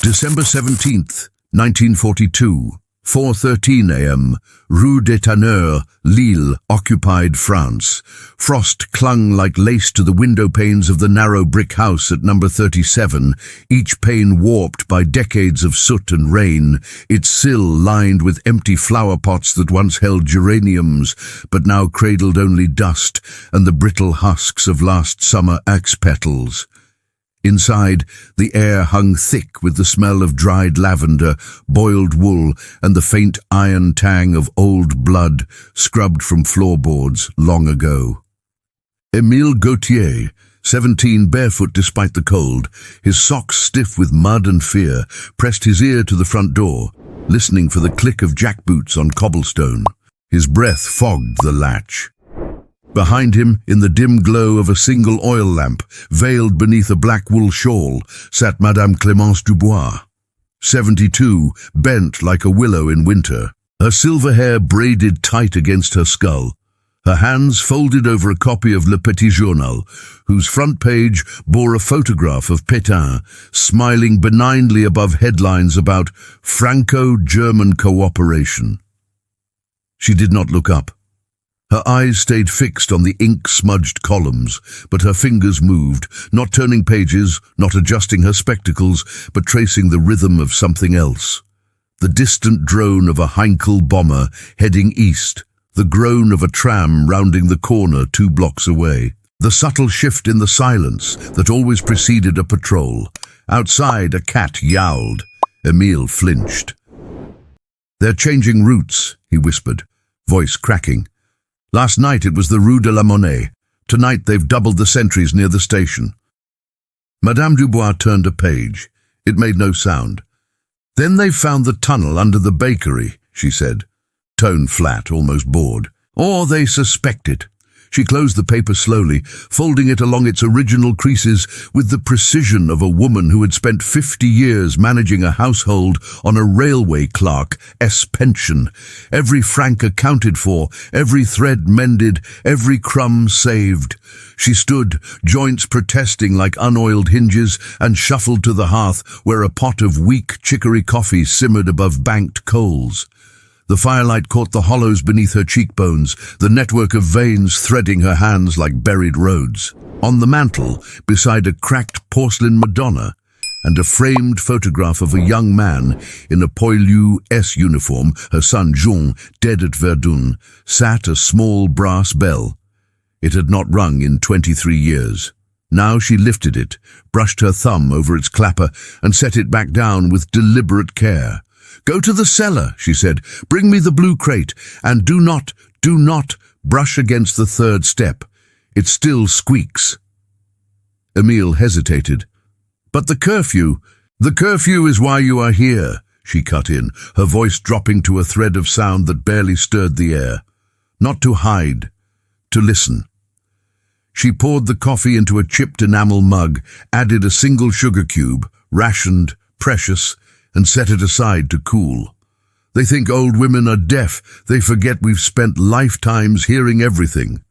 December 17th, 1942, 4:13 a.m., Rue des Tanneurs, Lille, occupied France. Frost clung like lace to the window panes of the narrow brick house at number 37, each pane warped by decades of soot and rain, its sill lined with empty flower pots that once held geraniums, but now cradled only dust and the brittle husks of last summer axe petals. Inside, the air hung thick with the smell of dried lavender, boiled wool, and the faint iron tang of old blood scrubbed from floorboards long ago. Émile Gautier, 17, barefoot despite the cold, his socks stiff with mud and fear, pressed his ear to the front door, listening for the click of jackboots on cobblestone. His breath fogged the latch. Behind him, in the dim glow of a single oil lamp, veiled beneath a black wool shawl, sat Madame Clémence Dubois, 72, bent like a willow in winter, her silver hair braided tight against her skull, her hands folded over a copy of Le Petit Journal, whose front page bore a photograph of Pétain, smiling benignly above headlines about Franco-German cooperation. She did not look up. Her eyes stayed fixed on the ink-smudged columns, but her fingers moved, not turning pages, not adjusting her spectacles, but tracing the rhythm of something else. The distant drone of a Heinkel bomber heading east, the groan of a tram rounding the corner 2 blocks away, the subtle shift in the silence that always preceded a patrol. Outside, a cat yowled. Émile flinched. "They're changing routes," he whispered, voice cracking. "Last night it was the Rue de la Monnaie. Tonight they've doubled the sentries near the station." Madame Dubois turned a page. It made no sound. "Then they've found the tunnel under the bakery," she said, tone flat, almost bored. "Or they suspect it." She closed the paper slowly, folding it along its original creases with the precision of a woman who had spent 50 years managing a household on a railway clerk's pension. Every franc accounted for, every thread mended, every crumb saved. She stood, joints protesting like unoiled hinges, and shuffled to the hearth where a pot of weak chicory coffee simmered above banked coals. The firelight caught the hollows beneath her cheekbones, the network of veins threading her hands like buried roads. On the mantel, beside a cracked porcelain Madonna and a framed photograph of a young man in a poilu S uniform, her son Jean, dead at Verdun, sat a small brass bell. It had not rung in 23 years. Now she lifted it, brushed her thumb over its clapper, and set it back down with deliberate care. "Go to the cellar," she said. "Bring me the blue crate, and do not brush against the 3rd step. It still squeaks." Émile hesitated. "But the curfew." "The curfew is why you are here," she cut in, her voice dropping to a thread of sound that barely stirred the air. "Not to hide, to listen." She poured the coffee into a chipped enamel mug, added a single sugar cube, rationed, precious, and set it aside to cool. "They think old women are deaf. They forget we've spent lifetimes hearing everything."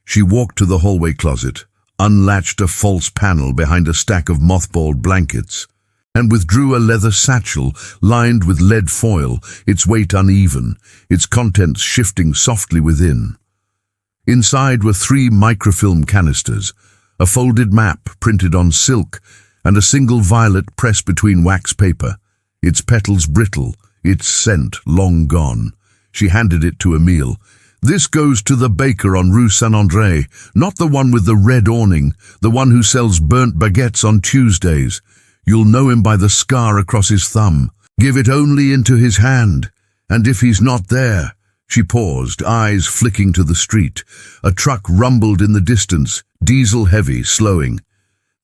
She walked to the hallway closet, unlatched a false panel behind a stack of mothballed blankets, and withdrew a leather satchel lined with lead foil, its weight uneven, its contents shifting softly within. Inside were 3 microfilm canisters, a folded map printed on silk, and a single violet pressed between wax paper, its petals brittle, its scent long gone. She handed it to Émile. "This goes to the baker on Rue Saint-André, not the one with the red awning, the one who sells burnt baguettes on Tuesdays. You'll know him by the scar across his thumb. Give it only into his hand, and if he's not there—" She paused, eyes flicking to the street. A truck rumbled in the distance, diesel heavy, slowing.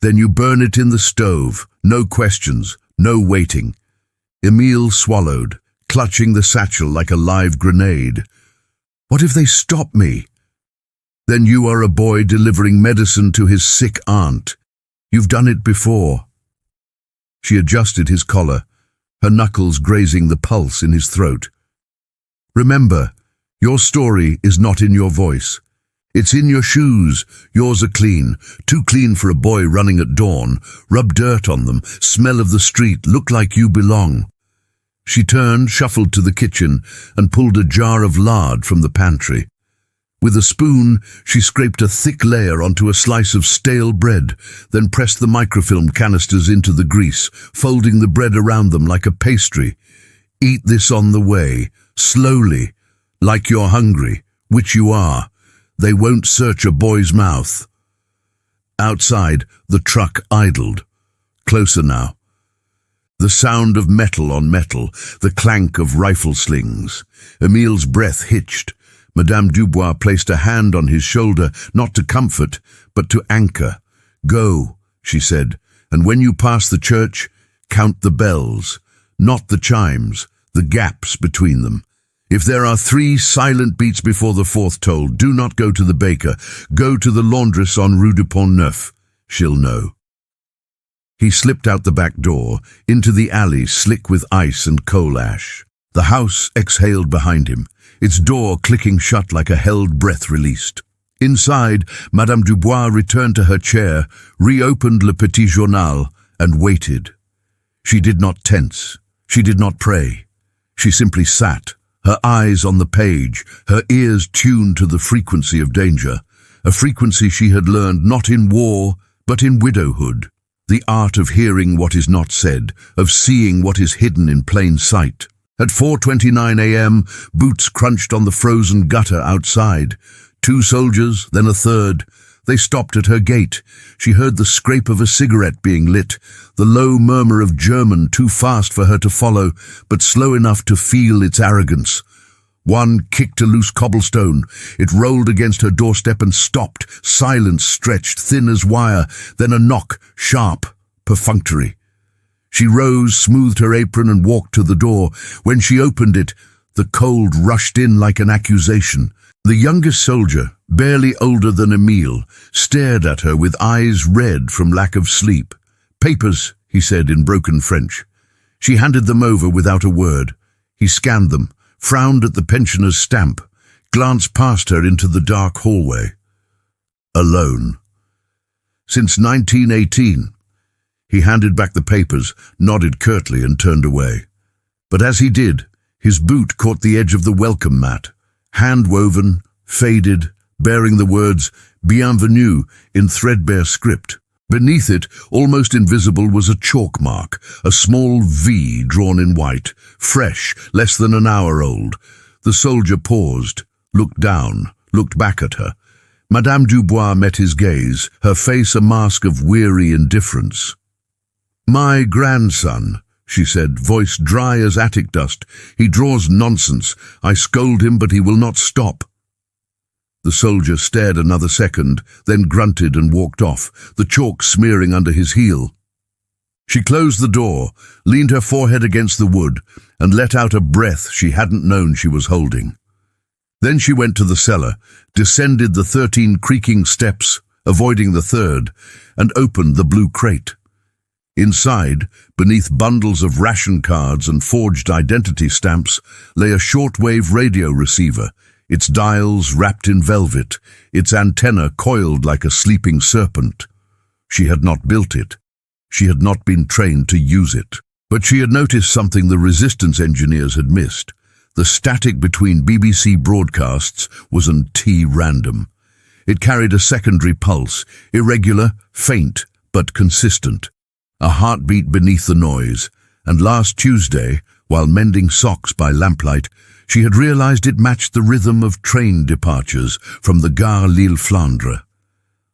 "Then you burn it in the stove, no questions, no waiting." Émile swallowed, clutching the satchel like a live grenade. "What if they stop me?" "Then you are a boy delivering medicine to his sick aunt. You've done it before." She adjusted his collar, her knuckles grazing the pulse in his throat. "Remember, your story is not in your voice. It's in your shoes. Yours are clean. Too clean for a boy running at dawn. Rub dirt on them. Smell of the street. Look like you belong. She turned, shuffled to the kitchen, and pulled a jar of lard from the pantry. With a spoon, she scraped a thick layer onto a slice of stale bread, then pressed the microfilm canisters into the grease, folding the bread around them like a pastry. Eat this on the way, slowly, like you're hungry, which you are. They won't search a boy's mouth. Outside, the truck idled. Closer now. The sound of metal on metal, the clank of rifle slings. Emile's breath hitched. Madame Dubois placed a hand on his shoulder, not to comfort, but to anchor. Go, she said, and when you pass the church, count the bells, not the chimes, the gaps between them. If there are 3 silent beats before the 4th toll, do not go to the baker. Go to the laundress on Rue du Pont Neuf. She'll know. He slipped out the back door, into the alley slick with ice and coal ash. The house exhaled behind him, its door clicking shut like a held breath released. Inside, Madame Dubois returned to her chair, reopened Le Petit Journal, and waited. She did not tense. She did not pray. She simply sat, her eyes on the page, her ears tuned to the frequency of danger, a frequency she had learned not in war, but in widowhood, the art of hearing what is not said, of seeing what is hidden in plain sight. At 4:29 a.m., boots crunched on the frozen gutter outside. 2 soldiers, then a third. They stopped at her gate. She heard the scrape of a cigarette being lit, the low murmur of German too fast for her to follow, but slow enough to feel its arrogance. One kicked a loose cobblestone. It rolled against her doorstep and stopped, silence stretched, thin as wire, then a knock, sharp, perfunctory. She rose, smoothed her apron and walked to the door. When she opened it, the cold rushed in like an accusation. The youngest soldier, barely older than Emile, stared at her with eyes red from lack of sleep. "Papers," he said in broken French. She handed them over without a word. He scanned them, frowned at the pensioner's stamp, glanced past her into the dark hallway. Alone. Since 1918. He handed back the papers, nodded curtly and turned away. But as he did, his boot caught the edge of the welcome mat, hand-woven, faded, bearing the words "Bienvenue" in threadbare script. Beneath it, almost invisible, was a chalk mark, a small V drawn in white, fresh, less than an hour old. The soldier paused, looked down, looked back at her. Madame Dubois met his gaze, her face a mask of weary indifference. "My grandson," she said, voice dry as attic dust. "He draws nonsense. I scold him, but he will not stop." The soldier stared another second, then grunted and walked off, the chalk smearing under his heel. She closed the door, leaned her forehead against the wood, and let out a breath she hadn't known she was holding. Then she went to the cellar, descended the 13 creaking steps, avoiding the 3rd, and opened the blue crate. Inside, beneath bundles of ration cards and forged identity stamps, lay a shortwave radio receiver, its dials wrapped in velvet, its antenna coiled like a sleeping serpent. She had not built it. She had not been trained to use it. But she had noticed something the resistance engineers had missed. The static between BBC broadcasts wasn't T-random. It carried a secondary pulse, irregular, faint, but consistent. A heartbeat beneath the noise, and last Tuesday, while mending socks by lamplight, she had realized it matched the rhythm of train departures from the Gare Lille-Flandre.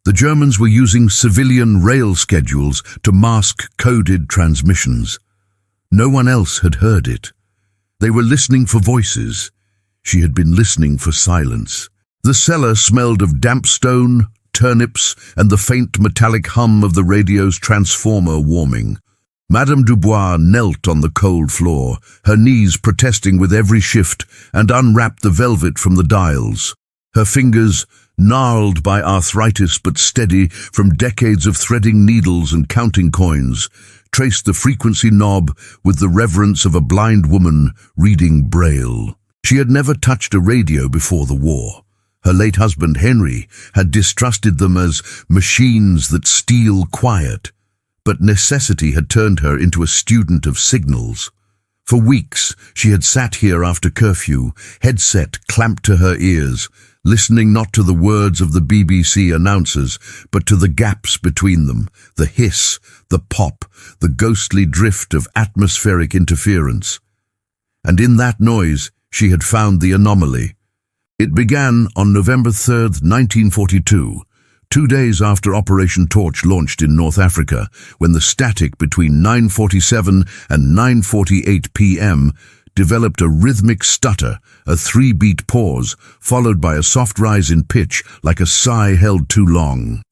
The Germans were using civilian rail schedules to mask coded transmissions. No one else had heard it. They were listening for voices. She had been listening for silence. The cellar smelled of damp stone, turnips, and the faint metallic hum of the radio's transformer warming. Madame Dubois knelt on the cold floor, her knees protesting with every shift, and unwrapped the velvet from the dials. Her fingers, gnarled by arthritis but steady from decades of threading needles and counting coins, traced the frequency knob with the reverence of a blind woman reading Braille. She had never touched a radio before the war. Her late husband, Henry, had distrusted them as machines that steal quiet, but necessity had turned her into a student of signals. For weeks, she had sat here after curfew, headset clamped to her ears, listening not to the words of the BBC announcers, but to the gaps between them, the hiss, the pop, the ghostly drift of atmospheric interference. And in that noise, she had found the anomaly. It began on November 3rd, 1942, 2 days after Operation Torch launched in North Africa, when the static between 9:47 and 9:48 p.m. developed a rhythmic stutter, a 3-beat pause, followed by a soft rise in pitch like a sigh held too long.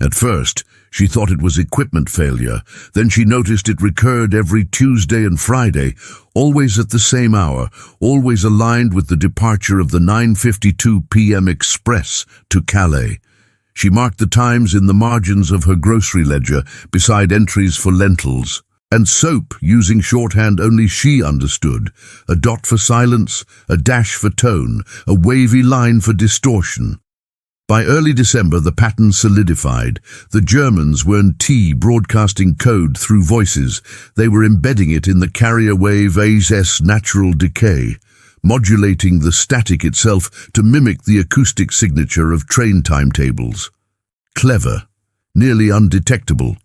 At first, she thought it was equipment failure. Then she noticed it recurred every Tuesday and Friday, always at the same hour, always aligned with the departure of the 9:52 p.m. express to Calais. She marked the times in the margins of her grocery ledger beside entries for lentils and soap using shorthand only she understood, a dot for silence, a dash for tone, a wavy line for distortion. By early December, the pattern solidified. The Germans weren't broadcasting code through voices. They were embedding it in the carrier wave AS natural decay, modulating the static itself to mimic the acoustic signature of train timetables. Clever, nearly undetectable.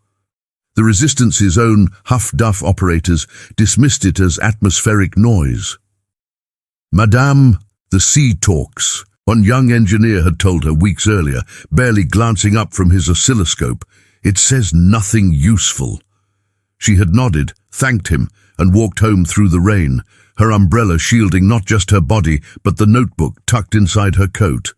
The Resistance's own Huff-Duff operators dismissed it as atmospheric noise. "Madame, the sea talks," one young engineer had told her weeks earlier, barely glancing up from his oscilloscope. "It says nothing useful." She had nodded, thanked him, and walked home through the rain, her umbrella shielding not just her body, but the notebook tucked inside her coat.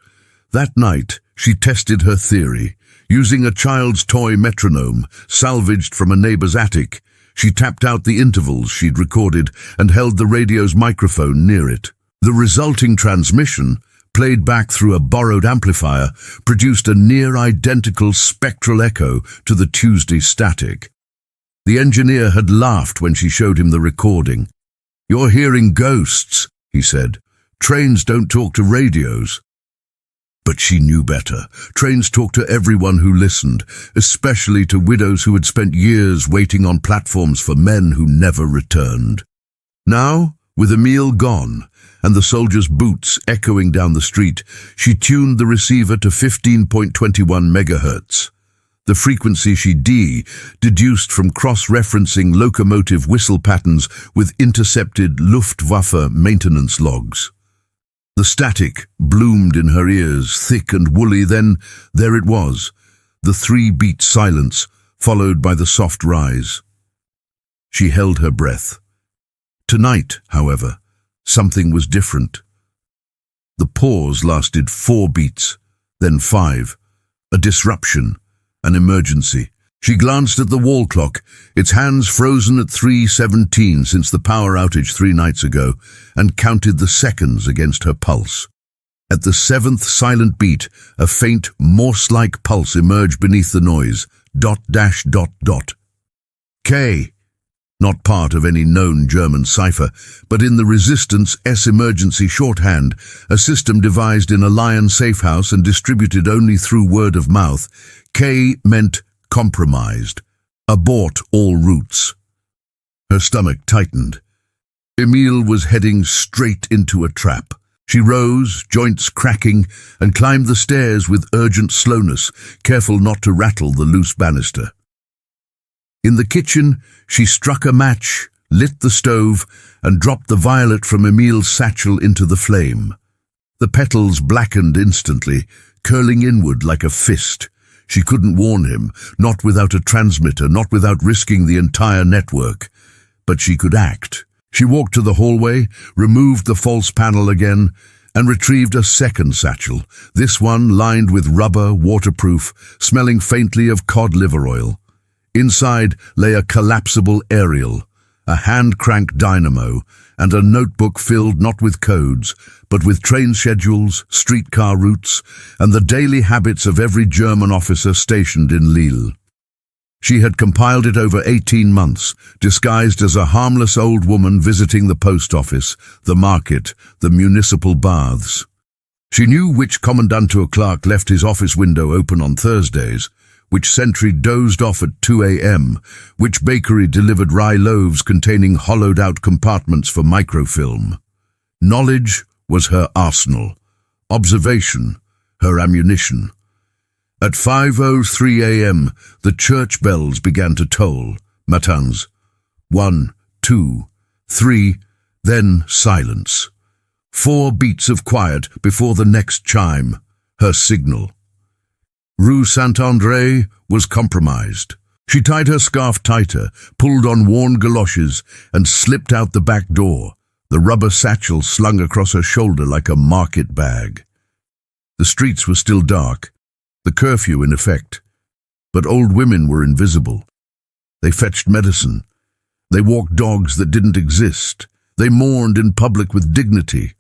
That night, she tested her theory. Using a child's toy metronome, salvaged from a neighbor's attic, she tapped out the intervals she'd recorded and held the radio's microphone near it. The resulting transmission, played back through a borrowed amplifier, produced a near-identical spectral echo to the Tuesday static. The engineer had laughed when she showed him the recording. "You're hearing ghosts," he said. "Trains don't talk to radios." But she knew better. Trains talked to everyone who listened, especially to widows who had spent years waiting on platforms for men who never returned. Now, with Emile gone, and the soldiers' boots echoing down the street, she tuned the receiver to 15.21 megahertz. The frequency she deduced from cross-referencing locomotive whistle patterns with intercepted Luftwaffe maintenance logs. The static bloomed in her ears, thick and woolly. Then there it was, the 3-beat silence, followed by the soft rise. She held her breath. Tonight, however, something was different. The pause lasted 4 beats, then 5, a disruption, an emergency. She glanced at the wall clock, its hands frozen at 3:17 since the power outage 3 nights ago, and counted the seconds against her pulse. At the 7th silent beat, a faint, Morse-like pulse emerged beneath the noise. ... K. Not part of any known German cipher, but in the Resistance S emergency shorthand, a system devised in a Lion safe house and distributed only through word of mouth. K meant compromised. Abort all routes. Her stomach tightened. Emile was heading straight into a trap. She rose, joints cracking, and climbed the stairs with urgent slowness, careful not to rattle the loose banister. In the kitchen, she struck a match, lit the stove, and dropped the violet from Emile's satchel into the flame. The petals blackened instantly, curling inward like a fist. She couldn't warn him, not without a transmitter, not without risking the entire network. But she could act. She walked to the hallway, removed the false panel again, and retrieved a second satchel, this one lined with rubber, waterproof, smelling faintly of cod liver oil. Inside lay a collapsible aerial, a hand-crank dynamo, and a notebook filled not with codes, but with train schedules, streetcar routes, and the daily habits of every German officer stationed in Lille. She had compiled it over 18 months, disguised as a harmless old woman visiting the post office, the market, the municipal baths. She knew which Commandant clerk left his office window open on Thursdays, which sentry dozed off at 2 a.m., which bakery delivered rye loaves containing hollowed-out compartments for microfilm. Knowledge was her arsenal, observation her ammunition. At 5:03 a.m., the church bells began to toll, matins. 1, 2, 3, then silence. 4 beats of quiet before the next chime, her signal. Rue Saint-André was compromised. She tied her scarf tighter, pulled on worn galoshes, and slipped out the back door, the rubber satchel slung across her shoulder like a market bag. The streets were still dark, the curfew in effect, but old women were invisible. They fetched medicine. They walked dogs that didn't exist. They mourned in public with dignity.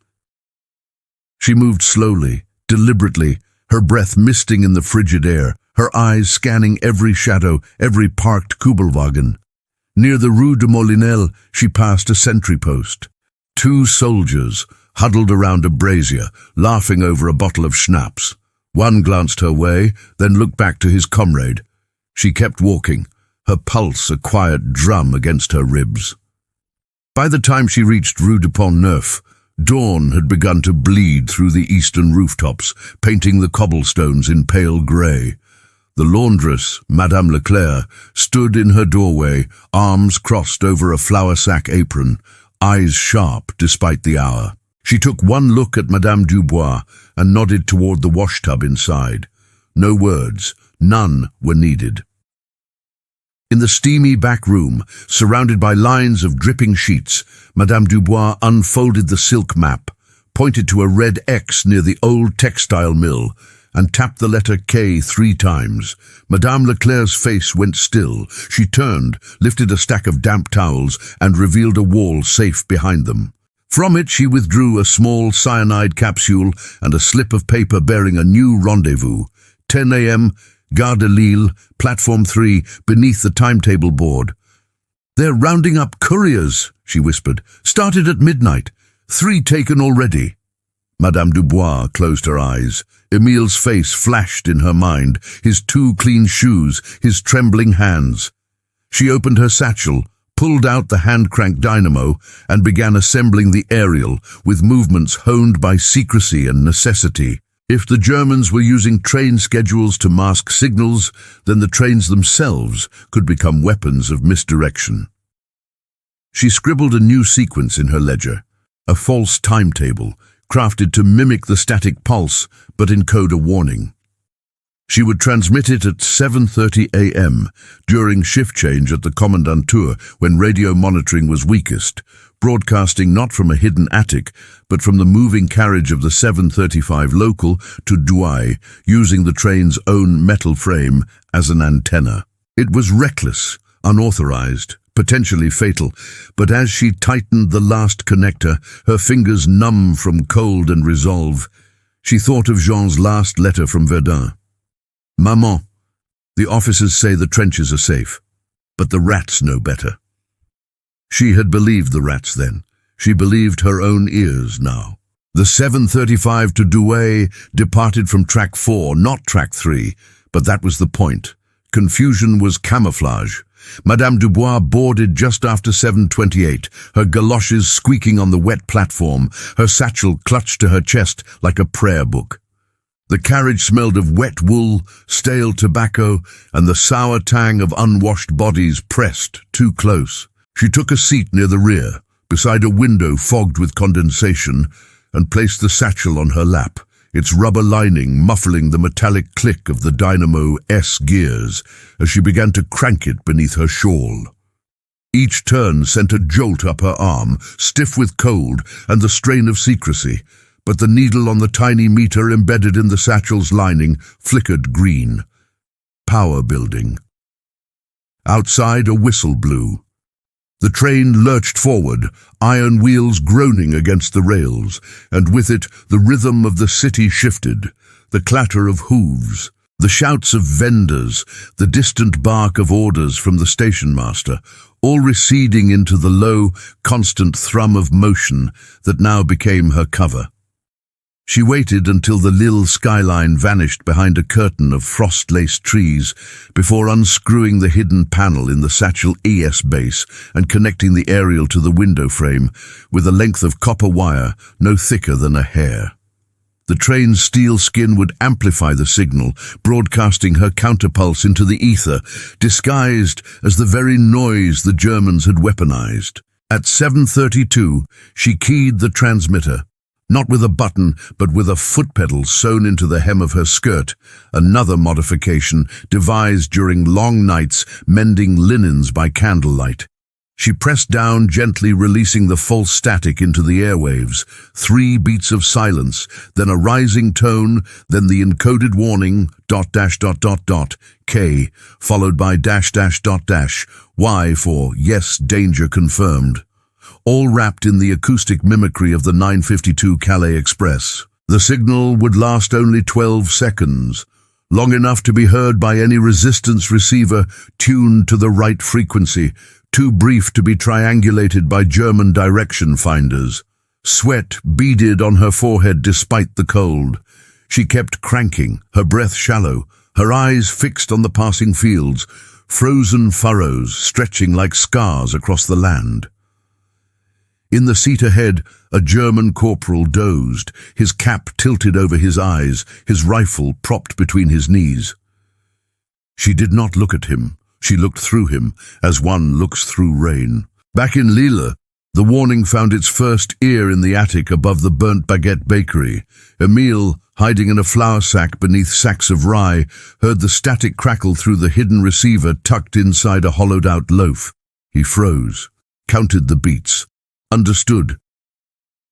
She moved slowly, deliberately, her breath misting in the frigid air, her eyes scanning every shadow, every parked Kubelwagen. Near the Rue de Molinel, she passed a sentry post. 2 soldiers huddled around a brazier, laughing over a bottle of schnapps. One glanced her way, then looked back to his comrade. She kept walking, her pulse a quiet drum against her ribs. By the time she reached Rue du Pont-Neuf, dawn had begun to bleed through the eastern rooftops, painting the cobblestones in pale grey. The laundress, Madame Leclerc, stood in her doorway, arms crossed over a flour sack apron, eyes sharp despite the hour. She took one look at Madame Dubois and nodded toward the washtub inside. No words, none were needed. In the steamy back room, surrounded by lines of dripping sheets, Madame Dubois unfolded the silk map, pointed to a red X near the old textile mill, and tapped the letter K 3 times. Madame Leclerc's face went still. She turned, lifted a stack of damp towels, and revealed a wall safe behind them. From it she withdrew a small cyanide capsule and a slip of paper bearing a new rendezvous. 10 a.m., Gare de Lille, Platform 3, beneath the timetable board. "They're rounding up couriers," she whispered. "Started at midnight. 3 taken already." Madame Dubois closed her eyes. Emile's face flashed in her mind, his 2 clean shoes, his trembling hands. She opened her satchel, pulled out the hand-crank dynamo, and began assembling the aerial with movements honed by secrecy and necessity. If the Germans were using train schedules to mask signals, then the trains themselves could become weapons of misdirection. She scribbled a new sequence in her ledger, a false timetable, crafted to mimic the static pulse but encode a warning. She would transmit it at 7:30 a.m. during shift change at the Kommandantur when radio monitoring was weakest, broadcasting not from a hidden attic, but from the moving carriage of the 735 local to Douai, using the train's own metal frame as an antenna. It was reckless, unauthorized, potentially fatal, but as she tightened the last connector, her fingers numb from cold and resolve, she thought of Jean's last letter from Verdun. "Maman, the officers say the trenches are safe, but the rats know better." She had believed the rats then. She believed her own ears now. The 735 to Douai departed from track 4, not track 3, but that was the point. Confusion was camouflage. Madame Dubois boarded just after 7:28, her galoshes squeaking on the wet platform, her satchel clutched to her chest like a prayer book. The carriage smelled of wet wool, stale tobacco, and the sour tang of unwashed bodies pressed too close. She took a seat near the rear, beside a window fogged with condensation, and placed the satchel on her lap, its rubber lining muffling the metallic click of the Dynamo S gears as she began to crank it beneath her shawl. Each turn sent a jolt up her arm, stiff with cold and the strain of secrecy, but the needle on the tiny meter embedded in the satchel's lining flickered green. Power building. Outside, a whistle blew. The train lurched forward, iron wheels groaning against the rails, and with it the rhythm of the city shifted, the clatter of hooves, the shouts of vendors, the distant bark of orders from the station master, all receding into the low, constant thrum of motion that now became her cover. She waited until the Lille skyline vanished behind a curtain of frost-laced trees before unscrewing the hidden panel in the Satchel ES base and connecting the aerial to the window frame with a length of copper wire no thicker than a hair. The train's steel skin would amplify the signal, broadcasting her counterpulse into the ether, disguised as the very noise the Germans had weaponized. At 7:32, she keyed the transmitter. Not with a button, but with a foot pedal sewn into the hem of her skirt, another modification devised during long nights mending linens by candlelight. She pressed down, gently releasing the false static into the airwaves. 3 beats of silence, then a rising tone, then the encoded warning, ... K, followed by ... Y for yes, danger confirmed. All wrapped in the acoustic mimicry of the 9:52 Calais Express. The signal would last only 12 seconds, long enough to be heard by any resistance receiver tuned to the right frequency, too brief to be triangulated by German direction finders. Sweat beaded on her forehead despite the cold. She kept cranking, her breath shallow, her eyes fixed on the passing fields, frozen furrows stretching like scars across the land. In the seat ahead, a German corporal dozed, his cap tilted over his eyes, his rifle propped between his knees. She did not look at him. She looked through him, as one looks through rain. Back in Lille, the warning found its first ear in the attic above the burnt baguette bakery. Emile, hiding in a flour sack beneath sacks of rye, heard the static crackle through the hidden receiver tucked inside a hollowed-out loaf. He froze, counted the beats, understood.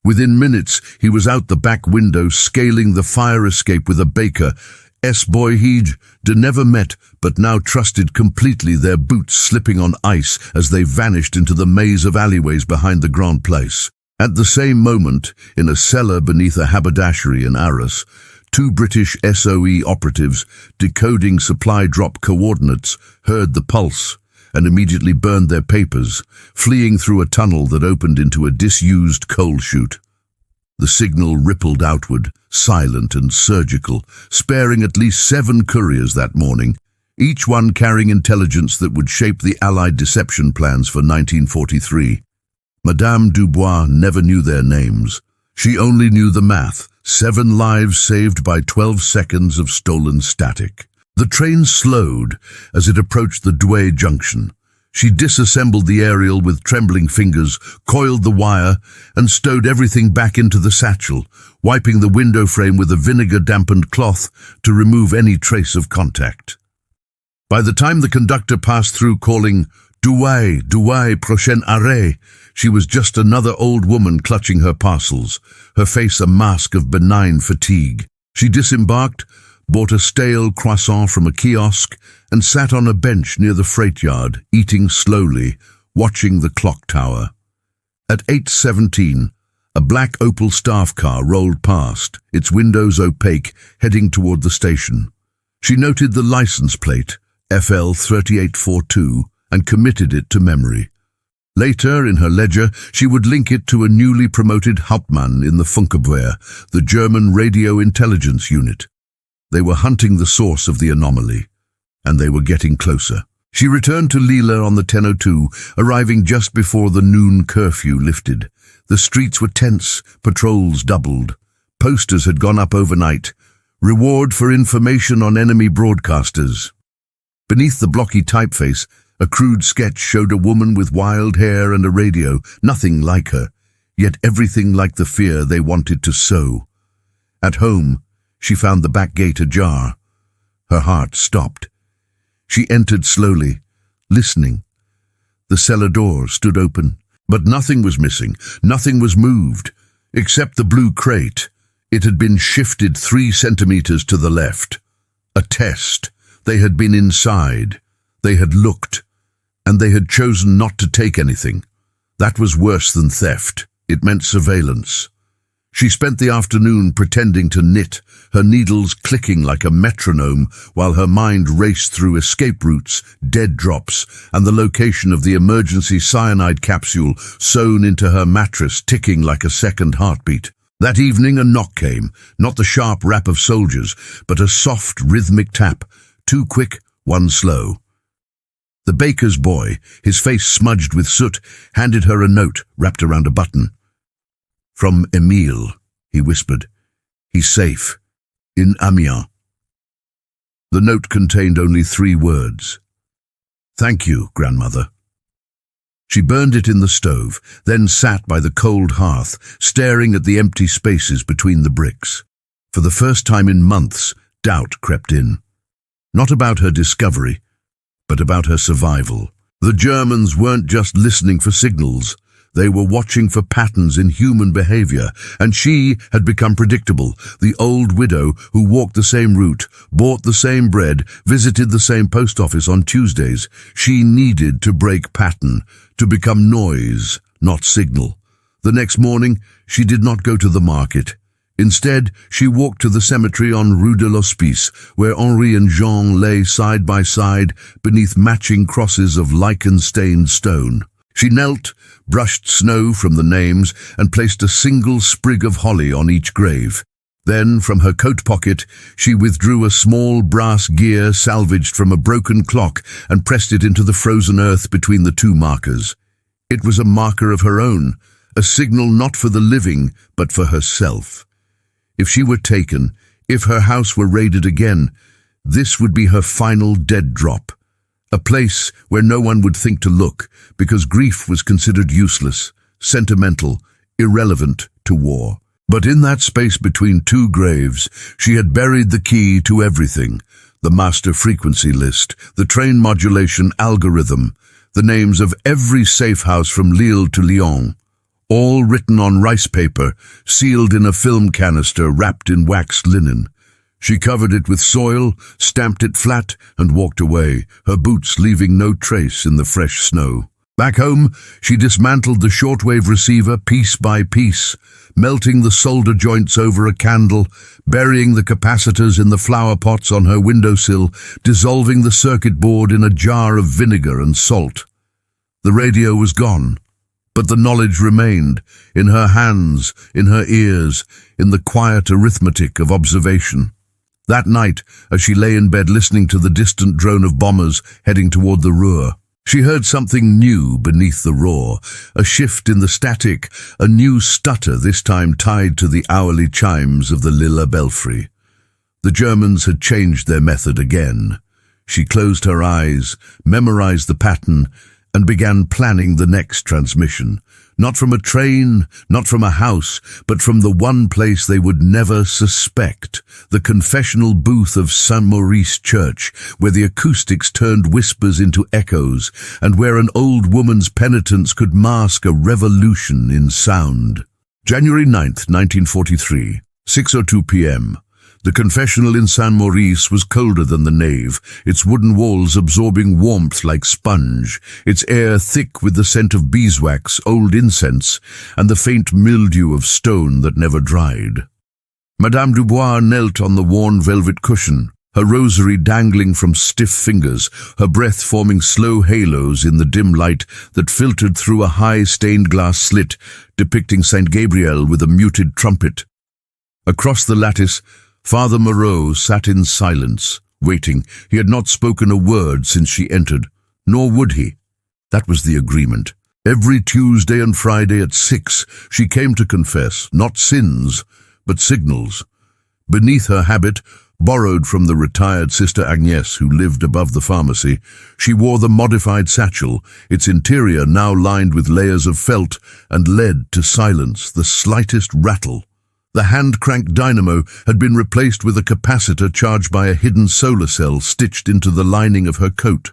Within minutes, he was out the back window, scaling the fire escape with a baker. S-boy he'd never met, but now trusted completely, their boots slipping on ice as they vanished into the maze of alleyways behind the Grand Place. At the same moment, in a cellar beneath a haberdashery in Arras, 2 British SOE operatives, decoding supply drop coordinates, heard the pulse and immediately burned their papers, fleeing through a tunnel that opened into a disused coal chute. The signal rippled outward, silent and surgical, sparing at least 7 couriers that morning, each one carrying intelligence that would shape the Allied deception plans for 1943. Madame Dubois never knew their names. She only knew the math: 7 lives saved by 12 seconds of stolen static. The train slowed as it approached the WW2 junction. She disassembled the aerial with trembling fingers, coiled the wire, and stowed everything back into the satchel, wiping the window frame with a vinegar-dampened cloth to remove any trace of contact. By the time the conductor passed through calling, WWII, prochain arrêt, she was just another old woman clutching her parcels, her face a mask of benign fatigue. She disembarked, bought a stale croissant from a kiosk, and sat on a bench near the freight yard, eating slowly, watching the clock tower. At 8:17, a black Opel staff car rolled past, its windows opaque, heading toward the station. She noted the license plate, FL 3842, and committed it to memory. Later, in her ledger, she would link it to a newly promoted Hauptmann in the Funkabwehr, the German radio intelligence unit. They were hunting the source of the anomaly, and they were getting closer. She returned to Lille on the 10:02, arriving just before the noon curfew lifted. The streets were tense, patrols doubled. Posters had gone up overnight. Reward for information on enemy broadcasters. Beneath the blocky typeface, a crude sketch showed a woman with wild hair and a radio, nothing like her, yet everything like the fear they wanted to sow. At home, she found the back gate ajar. Her heart stopped. She entered slowly, listening. The cellar door stood open, but nothing was missing, nothing was moved, except the blue crate. It had been shifted 3 centimeters to the left. A test. They had been inside. They had looked, and they had chosen not to take anything. That was worse than theft. It meant surveillance. She spent the afternoon pretending to knit, her needles clicking like a metronome, while her mind raced through escape routes, dead drops, and the location of the emergency cyanide capsule sewn into her mattress ticking like a second heartbeat. That evening a knock came, not the sharp rap of soldiers, but a soft, rhythmic tap, two quick, one slow. The baker's boy, his face smudged with soot, handed her a note wrapped around a button. "From Emile," he whispered. "He's safe. In Amiens." The note contained only 3 words. "Thank you, grandmother." She burned it in the stove, then sat by the cold hearth, staring at the empty spaces between the bricks. For the first time in months, doubt crept in. Not about her discovery, but about her survival. The Germans weren't just listening for signals. They were watching for patterns in human behavior, and she had become predictable, the old widow who walked the same route, bought the same bread, visited the same post office on Tuesdays. She needed to break pattern, to become noise, not signal. The next morning, she did not go to the market. Instead, she walked to the cemetery on Rue de l'Hospice, where Henri and Jean lay side by side beneath matching crosses of lichen-stained stone. She knelt, brushed snow from the names, and placed a single sprig of holly on each grave. Then, from her coat pocket, she withdrew a small brass gear salvaged from a broken clock and pressed it into the frozen earth between the 2 markers. It was a marker of her own, a signal not for the living, but for herself. If she were taken, if her house were raided again, this would be her final dead drop. A place where no one would think to look, because grief was considered useless, sentimental, irrelevant to war. But in that space between 2 graves, she had buried the key to everything: the master frequency list, the train modulation algorithm, the names of every safe house from Lille to Lyon, all written on rice paper, sealed in a film canister wrapped in waxed linen. She covered it with soil, stamped it flat, and walked away, her boots leaving no trace in the fresh snow. Back home, she dismantled the shortwave receiver piece by piece, melting the solder joints over a candle, burying the capacitors in the flower pots on her windowsill, dissolving the circuit board in a jar of vinegar and salt. The radio was gone, but the knowledge remained, in her hands, in her ears, in the quiet arithmetic of observation. That night, as she lay in bed listening to the distant drone of bombers heading toward the Ruhr, she heard something new beneath the roar, a shift in the static, a new stutter, this time tied to the hourly chimes of the Lille belfry. The Germans had changed their method again. She closed her eyes, memorized the pattern, and began planning the next transmission. Not from a train, not from a house, but from the one place they would never suspect, the confessional booth of Saint-Maurice Church, where the acoustics turned whispers into echoes, and where an old woman's penitence could mask a revolution in sound. January 9th, 1943, 6:02 p.m. The confessional in Saint-Maurice was colder than the nave, its wooden walls absorbing warmth like sponge, its air thick with the scent of beeswax, old incense, and the faint mildew of stone that never dried. Madame Dubois knelt on the worn velvet cushion, her rosary dangling from stiff fingers, her breath forming slow halos in the dim light that filtered through a high stained glass slit, depicting Saint Gabriel with a muted trumpet. Across the lattice, Father Moreau sat in silence, waiting. He had not spoken a word since she entered, nor would he. That was the agreement. Every Tuesday and Friday at 6, she came to confess, not sins, but signals. Beneath her habit, borrowed from the retired Sister Agnès who lived above the pharmacy, she wore the modified satchel, its interior now lined with layers of felt and lead to silence the slightest rattle. The hand-cranked dynamo had been replaced with a capacitor charged by a hidden solar cell stitched into the lining of her coat,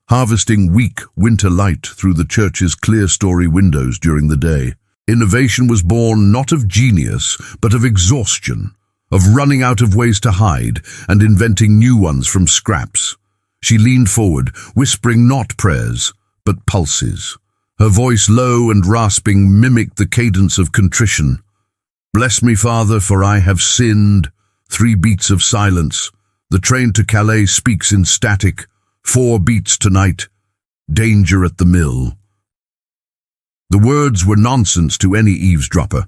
harvesting weak winter light through the church's clear-story windows during the day. Innovation was born not of genius, but of exhaustion, of running out of ways to hide and inventing new ones from scraps. She leaned forward, whispering not prayers, but pulses. Her voice, low and rasping, mimicked the cadence of contrition. "Bless me, Father, for I have sinned." 3 beats of silence. The train to Calais speaks in static. 4 beats tonight. Danger at the mill. The words were nonsense to any eavesdropper,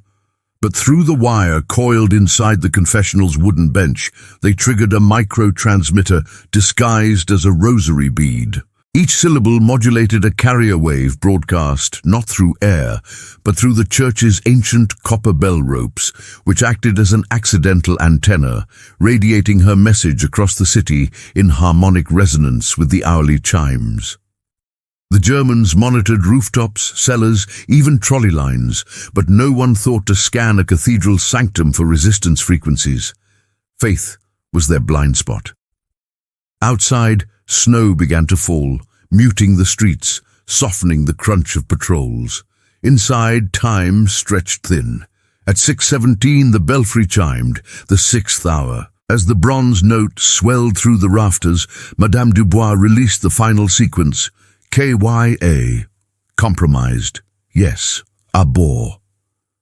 But through the wire coiled inside the confessional's wooden bench, they triggered a micro-transmitter disguised as a rosary bead. Each syllable modulated a carrier wave broadcast not through air, but through the church's ancient copper bell ropes, which acted as an accidental antenna, radiating her message across the city in harmonic resonance with the hourly chimes. The Germans monitored rooftops, cellars, even trolley lines, but no one thought to scan a cathedral's sanctum for resistance frequencies. Faith was their blind spot. Outside, snow began to fall, muting the streets, softening the crunch of patrols. Inside, time stretched thin. At 6:17, the belfry chimed, the 6th hour. As the bronze note swelled through the rafters, Madame Dubois released the final sequence. KYA. Compromised. Yes. Abort.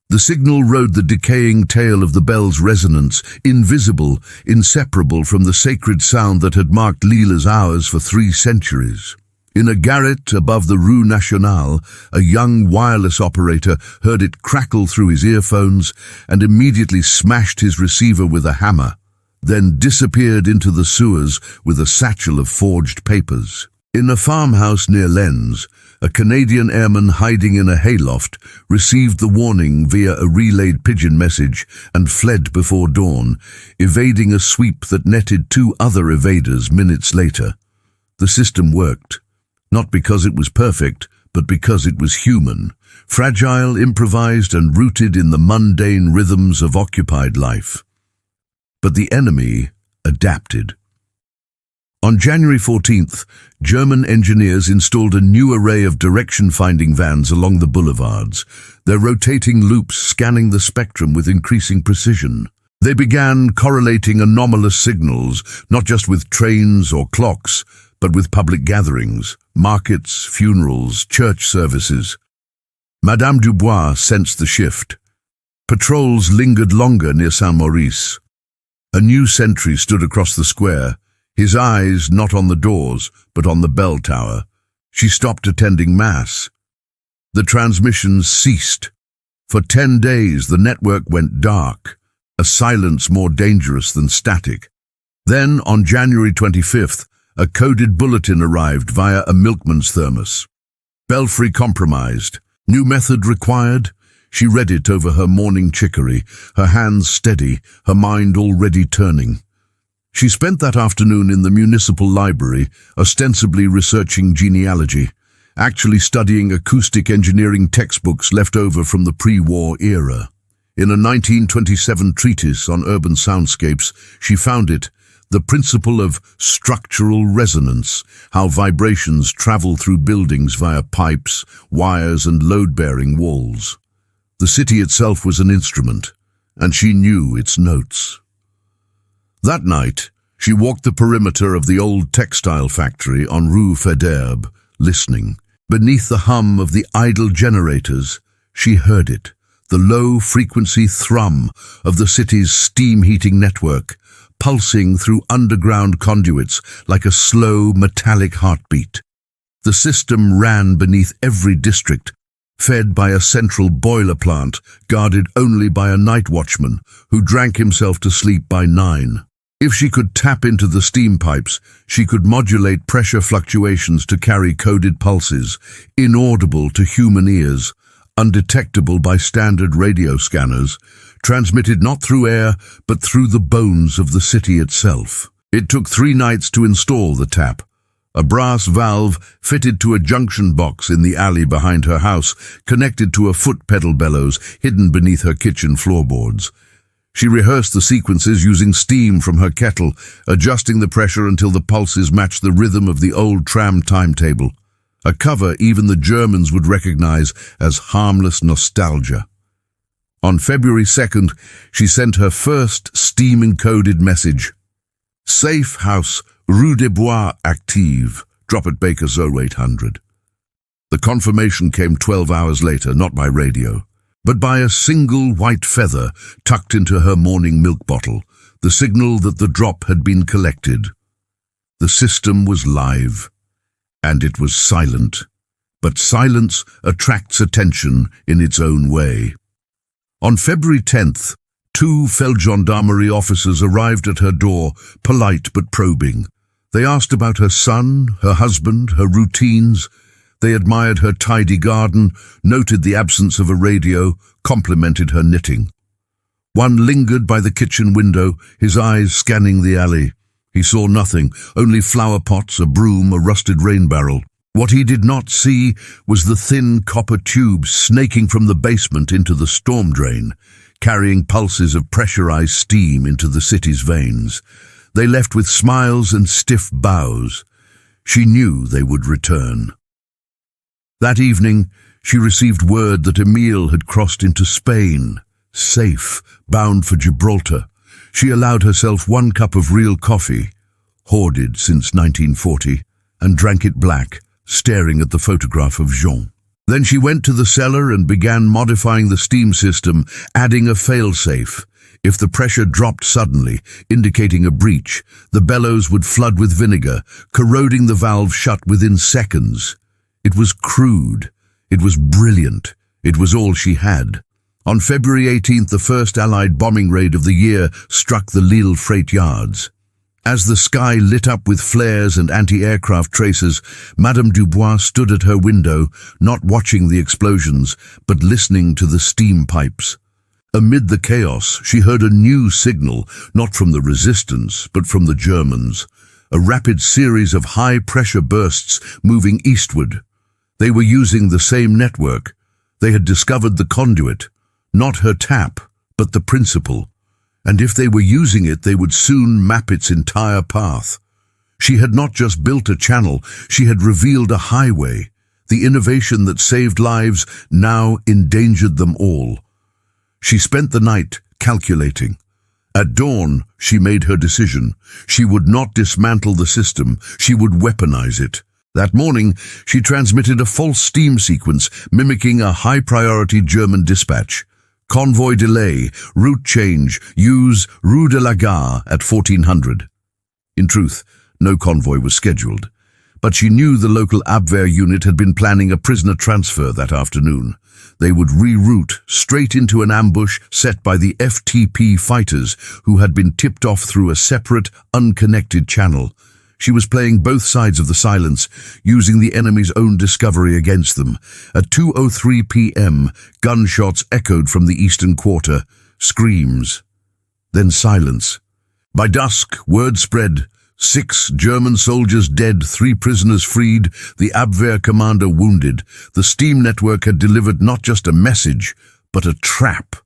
The signal rode the decaying tail of the bell's resonance, invisible, inseparable from the sacred sound that had marked Lille's hours for 3 centuries. In a garret above the Rue Nationale, a young wireless operator heard it crackle through his earphones and immediately smashed his receiver with a hammer, then disappeared into the sewers with a satchel of forged papers. In a farmhouse near Lens, a Canadian airman hiding in a hayloft received the warning via a relayed pigeon message and fled before dawn, evading a sweep that netted 2 other evaders minutes later. The system worked, not because it was perfect, but because it was human, fragile, improvised, and rooted in the mundane rhythms of occupied life. But the enemy adapted. On January 14th, German engineers installed a new array of direction-finding vans along the boulevards, their rotating loops scanning the spectrum with increasing precision. They began correlating anomalous signals, not just with trains or clocks, but with public gatherings, markets, funerals, church services. Madame Dubois sensed the shift. Patrols lingered longer near Saint-Maurice. A new sentry stood across the square, his eyes not on the doors, but on the bell tower. She stopped attending Mass. The transmissions ceased. For 10 days, the network went dark, a silence more dangerous than static. Then, on January 25th, a coded bulletin arrived via a milkman's thermos. Belfry compromised. New method required? She read it over her morning chicory, her hands steady, her mind already turning. She spent that afternoon in the municipal library, ostensibly researching genealogy, actually studying acoustic engineering textbooks left over from the pre-war era. In a 1927 treatise on urban soundscapes, she found it, The Principle of Structural Resonance, how vibrations travel through buildings via pipes, wires, and load-bearing walls. The city itself was an instrument, and she knew its notes. That night, she walked the perimeter of the old textile factory on Rue Faidherbe, listening. Beneath the hum of the idle generators, she heard it, the low-frequency thrum of the city's steam-heating network, pulsing through underground conduits like a slow, metallic heartbeat. The system ran beneath every district, fed by a central boiler plant guarded only by a night watchman who drank himself to sleep by 9. If she could tap into the steam pipes, she could modulate pressure fluctuations to carry coded pulses, inaudible to human ears, undetectable by standard radio scanners, transmitted not through air, but through the bones of the city itself. It took 3 nights to install the tap, a brass valve fitted to a junction box in the alley behind her house, connected to a foot pedal bellows hidden beneath her kitchen floorboards. She rehearsed the sequences using steam from her kettle, adjusting the pressure until the pulses matched the rhythm of the old tram timetable, a cover even the Germans would recognize as harmless nostalgia. On February 2nd, she sent her first steam-encoded message. Safe house, Rue des Bois active, drop at Baker's 0800. The confirmation came 12 hours later, not by radio, but by a single white feather tucked into her morning milk bottle, the signal that the drop had been collected. The system was live, and it was silent, but silence attracts attention in its own way. On February 10th, two Feldgendarmerie officers arrived at her door, polite but probing. They asked about her son, her husband, her routines. They admired her tidy garden, noted the absence of a radio, complimented her knitting. One lingered by the kitchen window, his eyes scanning the alley. He saw nothing, only flower pots, a broom, a rusted rain barrel. What he did not see was the thin copper tube snaking from the basement into the storm drain, carrying pulses of pressurized steam into the city's veins. They left with smiles and stiff bows. She knew they would return. That evening, she received word that Emile had crossed into Spain, safe, bound for Gibraltar. She allowed herself 1 cup of real coffee, hoarded since 1940, and drank it black, staring at the photograph of Jean. Then she went to the cellar and began modifying the steam system, adding a failsafe. If the pressure dropped suddenly, indicating a breach, the bellows would flood with vinegar, corroding the valve shut within seconds. It was crude. It was brilliant. It was all she had. On February 18th, the first Allied bombing raid of the year struck the Lille freight yards. As the sky lit up with flares and anti-aircraft tracers, Madame Dubois stood at her window, not watching the explosions, but listening to the steam pipes. Amid the chaos, she heard a new signal, not from the resistance, but from the Germans. A rapid series of high-pressure bursts moving eastward. They were using the same network. They had discovered the conduit, not her tap, but the principle. And if they were using it, they would soon map its entire path. She had not just built a channel, she had revealed a highway. The innovation that saved lives now endangered them all. She spent the night calculating. At dawn, she made her decision. She would not dismantle the system, she would weaponize it. That morning, she transmitted a false steam sequence mimicking a high-priority German dispatch. Convoy delay, route change, use Rue de la Gare at 1400. In truth, no convoy was scheduled, but she knew the local Abwehr unit had been planning a prisoner transfer that afternoon. They would reroute straight into an ambush set by the FTP fighters who had been tipped off through a separate, unconnected channel. She was playing both sides of the silence, using the enemy's own discovery against them. At 2:03 p.m., gunshots echoed from the eastern quarter, screams, then silence. By dusk, word spread. 6 German soldiers dead, 3 prisoners freed, the Abwehr commander wounded. The steam network had delivered not just a message, but a trap.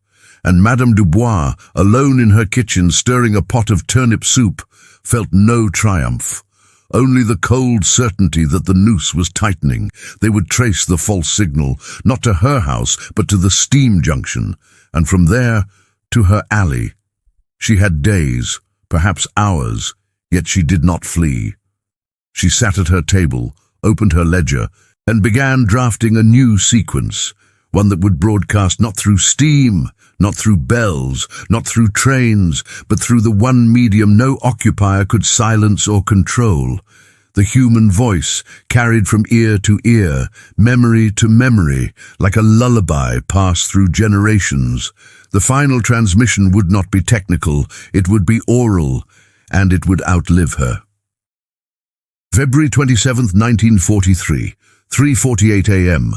And Madame Dubois, alone in her kitchen stirring a pot of turnip soup, felt no triumph. Only the cold certainty that the noose was tightening. They would trace the false signal, not to her house, but to the steam junction, and from there to her alley. She had days, perhaps hours, yet she did not flee. She sat at her table, opened her ledger, and began drafting a new sequence, one that would broadcast not through steam, not through bells, not through trains, but through the one medium no occupier could silence or control. The human voice, carried from ear to ear, memory to memory, like a lullaby passed through generations. The final transmission would not be technical, it would be oral, and it would outlive her. February 27th, 1943, 3:48 a.m.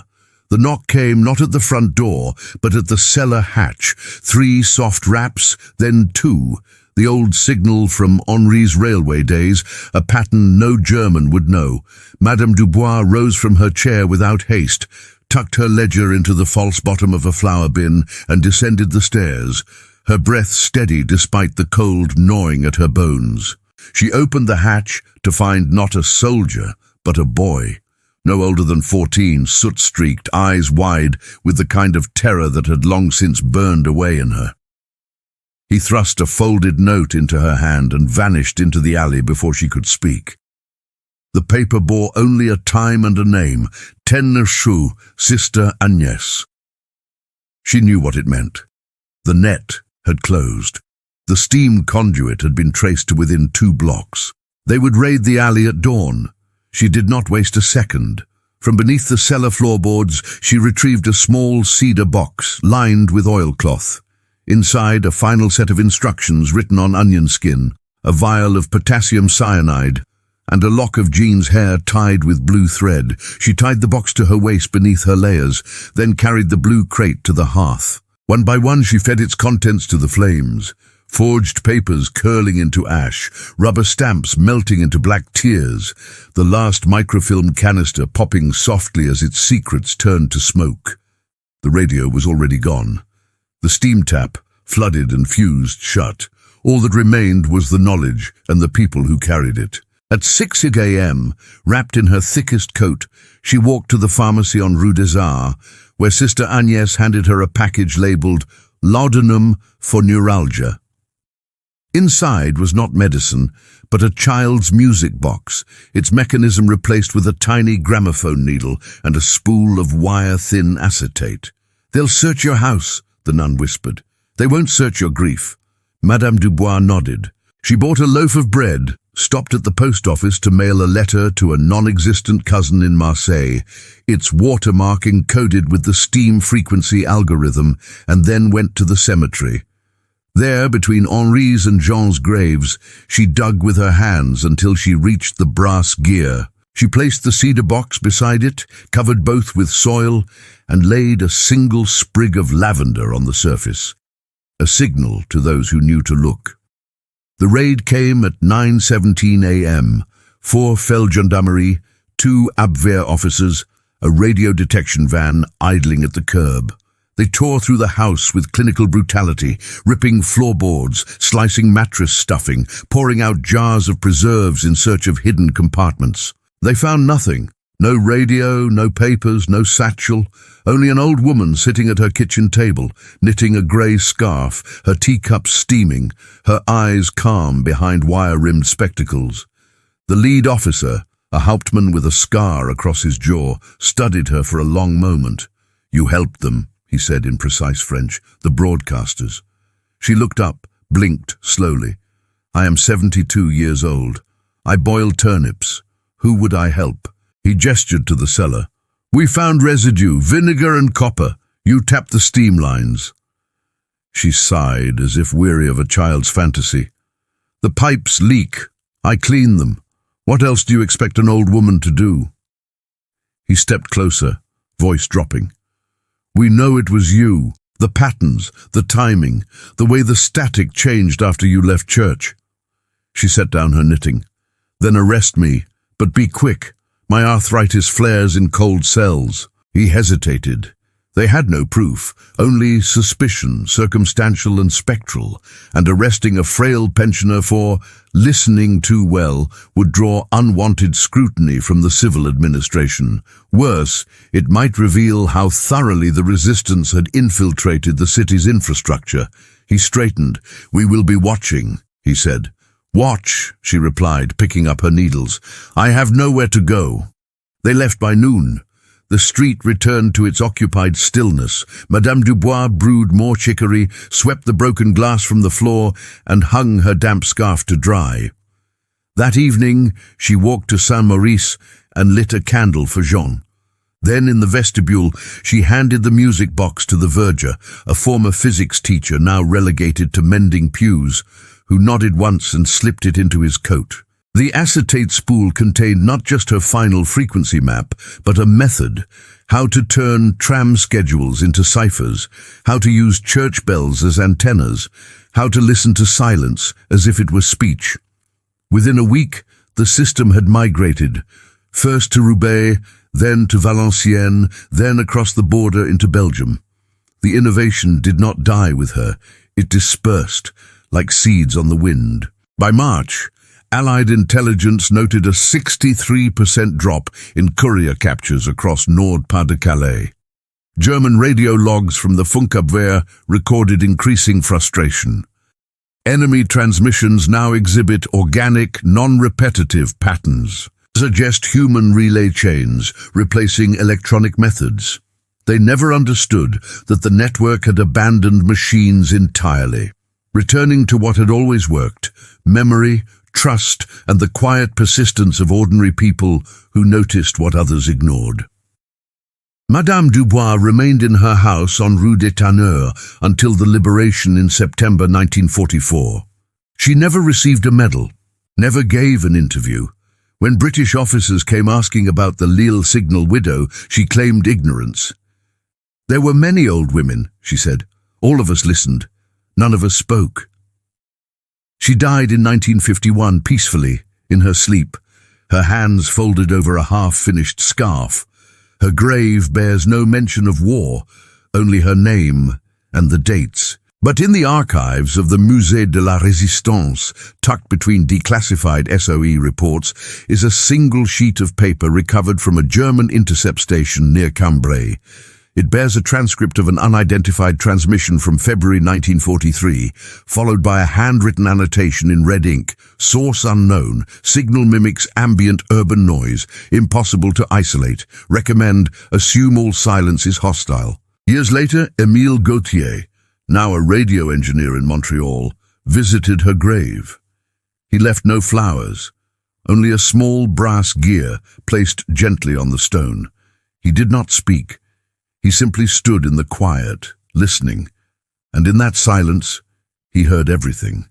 The knock came not at the front door, but at the cellar hatch. 3 soft raps, then 2. The old signal from Henri's railway days, a pattern no German would know. Madame Dubois rose from her chair without haste, tucked her ledger into the false bottom of a flour bin, and descended the stairs, her breath steady despite the cold gnawing at her bones. She opened the hatch to find not a soldier, but a boy. No older than 14, soot-streaked, eyes wide, with the kind of terror that had long since burned away in her. He thrust a folded note into her hand and vanished into the alley before she could speak. The paper bore only a time and a name, Tenneschow, Sister Agnès. She knew what it meant. The net had closed. The steam conduit had been traced to within 2 blocks. They would raid the alley at dawn. She did not waste a second. From beneath the cellar floorboards, she retrieved a small cedar box lined with oilcloth. Inside, a final set of instructions written on onion skin, a vial of potassium cyanide, and a lock of Jean's hair tied with blue thread. She tied the box to her waist beneath her layers, then carried the blue crate to the hearth. One by one, she fed its contents to the flames. Forged papers curling into ash, rubber stamps melting into black tears, the last microfilm canister popping softly as its secrets turned to smoke. The radio was already gone. The steam tap, flooded and fused shut. All that remained was the knowledge and the people who carried it. At 6 a.m., wrapped in her thickest coat, she walked to the pharmacy on Rue des Arts, where Sister Agnès handed her a package labeled Laudanum for Neuralgia. Inside was not medicine, but a child's music box, its mechanism replaced with a tiny gramophone needle and a spool of wire-thin acetate. "They'll search your house," the nun whispered. "They won't search your grief." Madame Dubois nodded. She bought a loaf of bread, stopped at the post office to mail a letter to a non-existent cousin in Marseille, its watermark encoded with the steam frequency algorithm, and then went to the cemetery. There, between Henri's and Jean's graves, she dug with her hands until she reached the brass gear. She placed the cedar box beside it, covered both with soil, and laid a single sprig of lavender on the surface, a signal to those who knew to look. The raid came at 9:17 a.m. 4 Feldgendarmerie, 2 Abwehr officers, a radio detection van idling at the curb. They tore through the house with clinical brutality, ripping floorboards, slicing mattress stuffing, pouring out jars of preserves in search of hidden compartments. They found nothing. No radio, no papers, no satchel, only an old woman sitting at her kitchen table, knitting a grey scarf, her teacups steaming, her eyes calm behind wire-rimmed spectacles. The lead officer, a Hauptmann with a scar across his jaw, studied her for a long moment. "You helped them," he said in precise French, "the broadcasters." She looked up, blinked slowly. "I am 72 years old. I boil turnips. Who would I help?" He gestured to the cellar. "We found residue, vinegar and copper. You tapped the steam lines." She sighed as if weary of a child's fantasy. "The pipes leak. I clean them. What else do you expect an old woman to do?" He stepped closer, voice dropping. "We know it was you. The patterns, the timing, the way the static changed after you left church." She set down her knitting. "Then arrest me, but be quick. My arthritis flares in cold cells." He hesitated. They had no proof, only suspicion, circumstantial and spectral, and arresting a frail pensioner for listening too well would draw unwanted scrutiny from the civil administration. Worse, it might reveal how thoroughly the resistance had infiltrated the city's infrastructure. He straightened. "We will be watching," he said. "Watch," she replied, picking up her needles. "I have nowhere to go." They left by noon. The street returned to its occupied stillness. Madame Dubois brewed more chicory, swept the broken glass from the floor, and hung her damp scarf to dry. That evening, she walked to Saint-Maurice and lit a candle for Jean. Then, in the vestibule, she handed the music box to the verger, a former physics teacher now relegated to mending pews, who nodded once and slipped it into his coat. The acetate spool contained not just her final frequency map, but a method, how to turn tram schedules into ciphers, how to use church bells as antennas, how to listen to silence as if it was speech. Within a week, the system had migrated, first to Roubaix, then to Valenciennes, then across the border into Belgium. The innovation did not die with her, it dispersed, like seeds on the wind. By March, Allied intelligence noted a 63% drop in courier captures across Nord-Pas-de-Calais. German radio logs from the Funkabwehr recorded increasing frustration. Enemy transmissions now exhibit organic, non-repetitive patterns, suggest human relay chains replacing electronic methods. They never understood that the network had abandoned machines entirely. Returning to what had always worked, memory, trust, and the quiet persistence of ordinary people who noticed what others ignored. Madame Dubois remained in her house on Rue des Tanneurs until the liberation in September 1944. She never received a medal, never gave an interview. When British officers came asking about the Lille signal widow, she claimed ignorance. "There were many old women," she said. "All of us listened. None of us spoke." She died in 1951 peacefully, in her sleep, her hands folded over a half-finished scarf. Her grave bears no mention of war, only her name and the dates. But in the archives of the Musée de la Résistance, tucked between declassified SOE reports, is a single sheet of paper recovered from a German intercept station near Cambrai. It bears a transcript of an unidentified transmission from February 1943, followed by a handwritten annotation in red ink. Source unknown. Signal mimics ambient urban noise. Impossible to isolate. Recommend assume all silence is hostile. Years later, Émile Gautier, now a radio engineer in Montreal, visited her grave. He left no flowers, only a small brass gear placed gently on the stone. He did not speak. He simply stood in the quiet, listening, and in that silence, he heard everything.